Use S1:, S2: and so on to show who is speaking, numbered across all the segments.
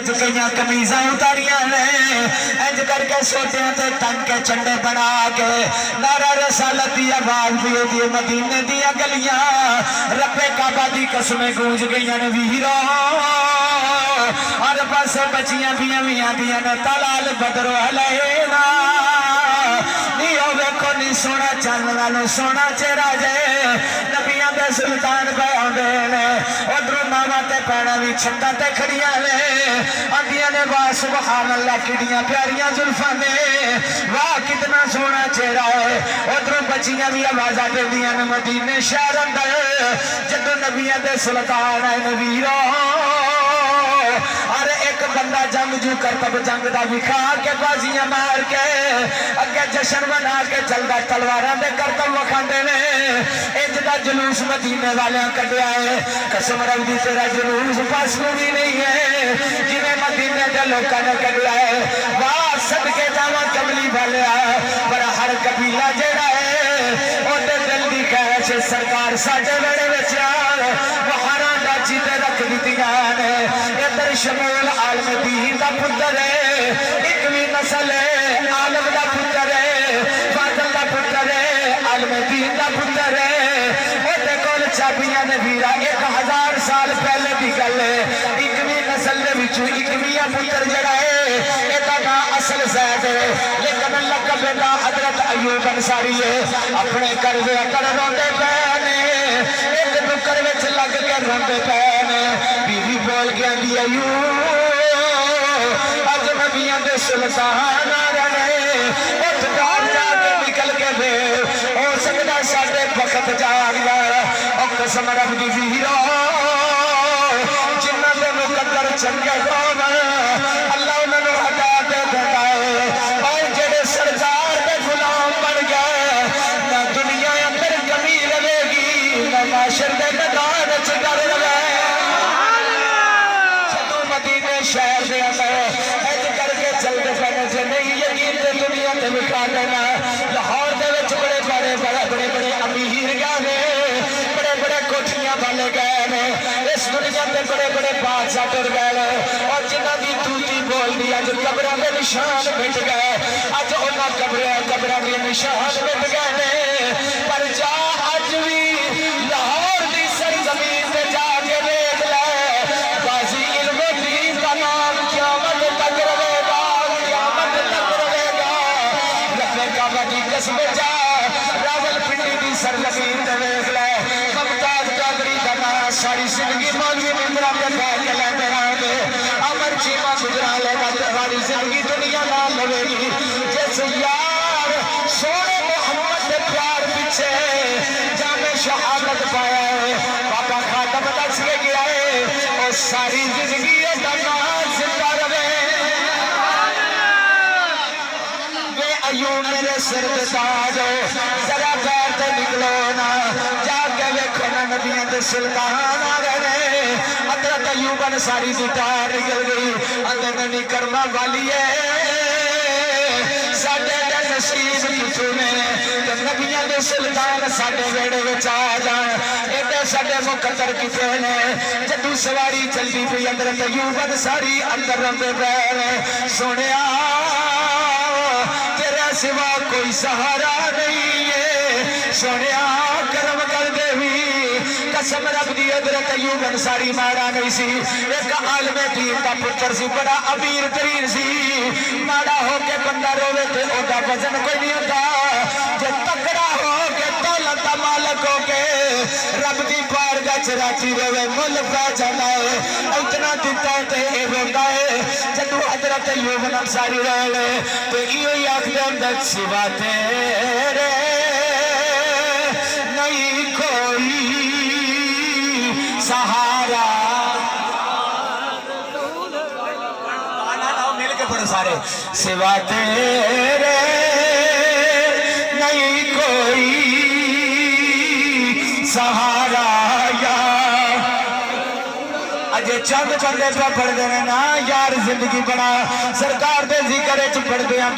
S1: وچ کئیاں کمیزاں اتاریاں نے انج کر کے سوٹیاں تے ٹنگ کے چنڈے بنا کے نعرہ رسالت دی آواز بھی دی مدینے دیاں گلیاں رب کعبہ دی قسمیں گونج گئیاں نے ویرو ہر پاسے بچیاں بیاں میاں دیاں نے تلال بدر علینا نیو ویکھو نی سونا چن والو سونا چہرہ جے نبیاں دے سلطان پہ آندے نے ادھروں ماواں تے بھੈਣਾਂ وی چھتاں تے کھڑیاں نے آندیاں نے واہ سبحان اللہ کڈیاں پیاریاں زلفاں نے واہ کتنا سونا چہرہ ہے ادھروں بچیاں بھی آوازاں دیندیاں نے مدینے شہر اندر جدوں نبیاں دے سلطان آئے نے ویرو ارے ایک بندہ جنگ جو کرتب جنگ دا وکھا کے بازیاں مار کے اگے جشن بنا کے چلدا تلواراں دے کرتب وکھاندے نے انج دا جلوس مدینے والیاں کڈیا ہے قسم رب دی تیرا جلوس پاسوں بھی نہیں ہے جویں مدینے دے لوکاں نے کڈیا ہے واہ صدقے جاواں کملی والیا پر ہر قبیلہ جڑا ہے اودے دل دی خواہش سرکار ساڈے ویڑے وچ بہاراں ڈاچی تے رکھ دتیاں نے ادھر شمول عالم دین دا پتر ہے اکویں نسل ہے عالم دا پتر ہے فاضل دا پتر ہے عالم دین دا پتر ہے اودے کول چابیاں نے ویرا 1000 سال پہلے دی گل ہے اکویں نسل دے وچوں اکویں پتر جڑا ہے ایدا نام اصل زید ہے لیکن لقب دا حضرت ایوب انصاری ہے اپنے قرض اکڑ روندے پے نے ایک نکر وچ لگ کے روندے پے نے بیوی بول کے آندی ایوب اج نبیاں دے سلطان آ رہے اٹھ باہر جا کے نکل کے دے ہو سکدا ساڈے وقت جاگ جائے او قسم رب دی ویرو جنہاں دے مقدر چنگے قوم اللہ انہاں نوں ہٹا کے دیندا ہے اور جڑے سرکار دے غلام بن گئے نہ دنیا اندر کمی رہے گی نہ معاشر دے میدان وچ ڈر رہے جدوں مدینے شہر دے اندر اج کر کے چلدے پے جے نہیں یقین تے دنیا تے بٹھا لینا لاہور دے وچ بڑے امیر گئے بڑے بڑے کوٹھیاں والے گئے نے اس دنیا تے بڑے بڑے بادشاہ ٹر گئے اور جنہاں دی توتی بول دی اج قبراں دے نشان مٹ گئے اج انہاں قبراں دے نشان مٹ گئے نے پر جا اج وی لاہور دی سرزمین تے جا کے دیکھ لے غازی علم دین دا نام قیامت تک رہے گا قیامت تک رہے گا رب کعبہ دی قسم جا راول پنڈی دی سرزمین تے دیکھ لے ممتاز قادری دا نام ساری زندگی مولوی ممبراں تے بیٹھ کے لیندے رہندے امر چیما گجرالے دا ساری زندگی دنیا نال لوے گی جس یار سونے محمد دے پیار پیچھے جامع شہادت پایا ہے بابا خاتم دس کے گیا ہے اور ساری زندگی دا نام زندہ رہے وے ایوب میرے سر تے تاج ذرا پیر تے نکلو نا جا کے ویکھو نا نبیاں دے سلطان آ گئے حضرت ایوب انصاری دی ٹار نکل گئی اندر نہیں کرما والی ہے ساڈے دے نصیب کتوں نے تے نبیاں دے سلطان ساڈے ویڑے وچ آ جان ایڈے ساڈے مقدر کتے نے جدوں سواری چلدی پئی حضرت ایوب انصاری اندر روندے پے سونیا تیرے سوا کوئی سہارا نہیں ہے سونیا کرم کر دے وی قسم رب دی حضرت ایوب انصاری ماڑا نہیں سی ایک عالم دین دا پتر سی بڑا امیر ترین سی ماڑا ہو کے بندہ روے تے اودا وزن کوئی نہیں ہوندا جے تکڑا ہو کے دولت دا مالک ہو کے رب دی بارگاہ چ راضی رہے مل پہ جاندا ہے اتنا دتا تے اے ہوندا ہے جدوں حضرت ایوب انصاری رہے تے ایو ہی آکھدے اندر سوا تیرے نہیں کوئی سہارا مل کے پڑھو سارے سوا تیرے نہیں کوئی سہارا یا اجے چند بندے پہ پڑھ دے نا یار زندگی بنا سرکار دے ذکر چ پڑھ دیا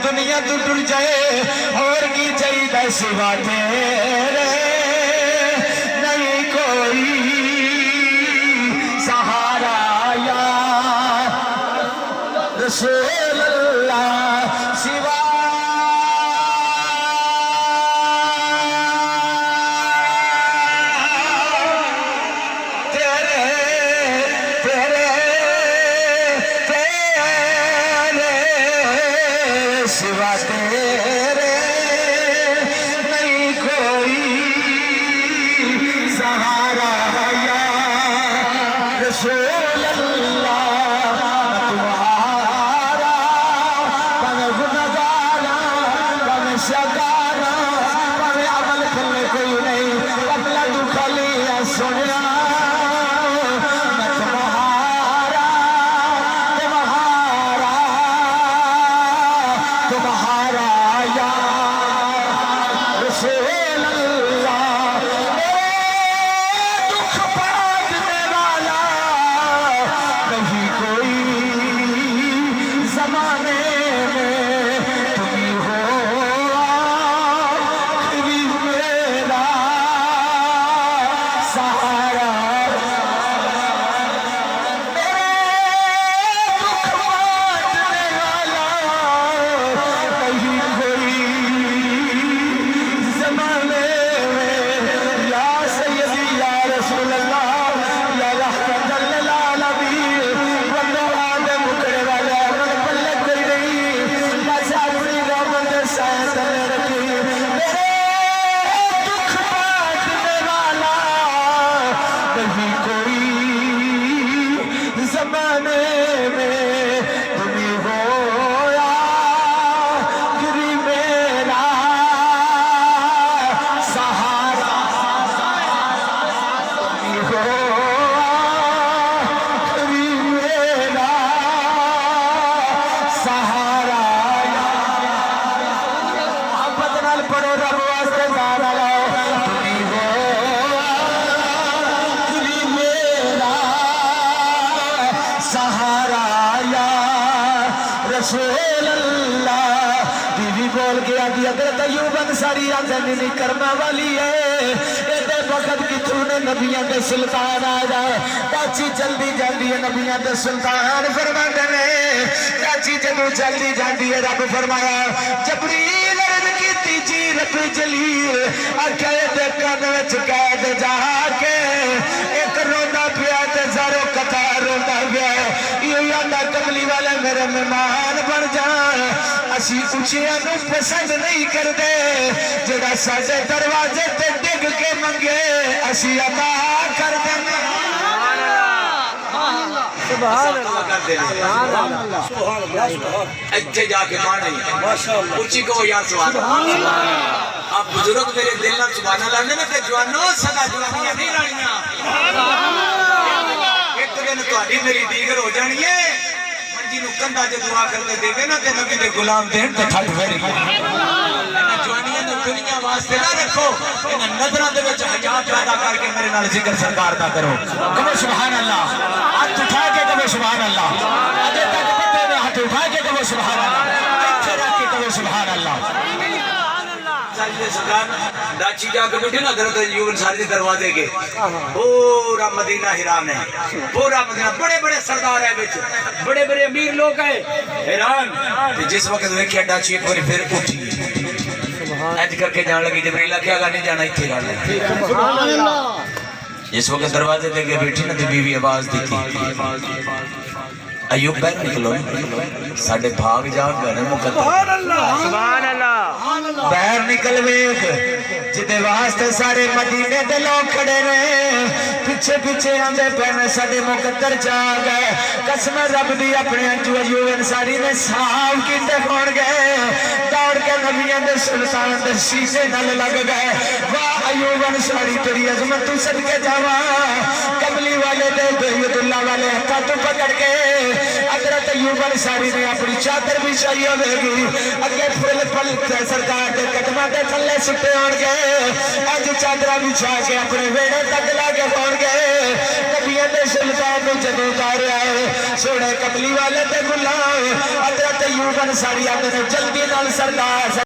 S1: دنیا تو ٹر جائے اور کی چاہیے سوا تیرے نہیں کوئی سہارا یا رسول اللہ سوا سوا تیرے نہیں کوئی سہارا یا رسول اللہ تمہارا پن گنگارا پن شکارا پن عمل کھلے کوئی نہیں اپنا دکھ لیا سنیا تمہارا یا رسول اللہ دکھ بانٹنے والا نہیں کوئی زمانے میں تم ہی ہو آخری میرا سہارا زمانے میں تم ہی ہو آخری میرا سہارا تم ہی ہو آخری میرا سہارا محبت نال پڑھو رب واسطے نعرہ لاؤ تم ہی ہو آخری میرا سہارا یا رسول اللہ بیوی بول کے آگی حضرت ایوب انصاری آزن نہیں کرنا والی ہے ایدے وقت کی تو نے نبیان دے سلطان آجا کاچی جلدی جلدی ہے نبیان دے سلطان فرما دینے کاچی جدو جلدی جلدی ہے رب فرمایا جبریل عرض کی تیجی رب جلیل آکھے دے کنوچ قید جا کے ایک رونا پیا تے زارو کتا رونا پیا یہ یادہ کملی والے میرے مہمان بن جان اسی اچھیاں نو پسند نہیں کر دے جڑا ساڑے دروازے تے ڈگ کے منگے اسی عطا کر دے
S2: سبحان اللہ سبحان اللہ
S3: اچھے جا کے مانے اچھی کو یا سبحان اللہ اب بزرگ میرے دل نہ سبحان اللہ نے کہ جوانوں سدا جوانیاں نہیں رانیاں ایک دن تو آڈی میری دیگر ہو جانی ہے منجی نو کندہ جو دعا کرتے دے گے نا تے نبی دے غلام دین تے تھٹ پھیری جوانیاں نو دنیا واسطے نہ رکھو انہاں نظراں دے وچ حیا پیدا کر کے میرے نال ذکر سرکار دا کرو کہو سبحان اللہ ہاتھ اٹھا کے کہو سبحان اللہ اجے تک پتے نے ہاتھ اٹھا کے کہو سبحان اللہ ایتھے رکھ کے کہو سبحان اللہ سجدے سرکار داچی جا کے بیٹھے نا حضرت ایوب انصاری دروازے کے پورا مدینہ حیران ہے پورا مدینہ بڑے بڑے سردار ہے بچ بڑے بڑے امیر لوگ ہیں حیران جس وقت دیکھیا داچی ایک باری پھر اٹھی ایج کر کے جان لگی جبریل کیا گا نہیں جانا اتھے جانا
S2: سبحان اللہ
S3: جس وقت دروازے دے کے بیٹھی نا تو بیوی آواز دیتی ایوب بہر نکلو ساڑھے بھاگ جاگ گئے مقدر
S2: سبحان اللہ
S1: بہر نکل ویک جدے واسطے سارے مدینے دے لوگ کھڑے رہے پیچھے پیچھے آندے پہنے ساڑھے مقدر جاگ گئے قسم رب دی اپنے انجو ایوب انصاری نے صاحب کی ٹکھوڑ گئے دوڑ کے نبیان دے سلطان دے شیشے نل لگ گئے واہ ایوب انصاری تیری عظمت تو صدقے جاوا کملی والے دے بیت اللہ والے ہتھا تو پکڑ کے حضرت ایوب انصاری نے اپنی چادر بھی چاہیے ہوئے گی اگے پھل پل سرکار دے قدمہ دے تھلے سٹے ہون گئے اج چادرہ بھی چھا کے اپنے ویڑے تک لاگے ہون گئے نبیان دے سلطان نے جدو اتارے آئے سوڑے کملی والے دے غلام حضرت ایوب انصاری آتے نے جلدی نال سردار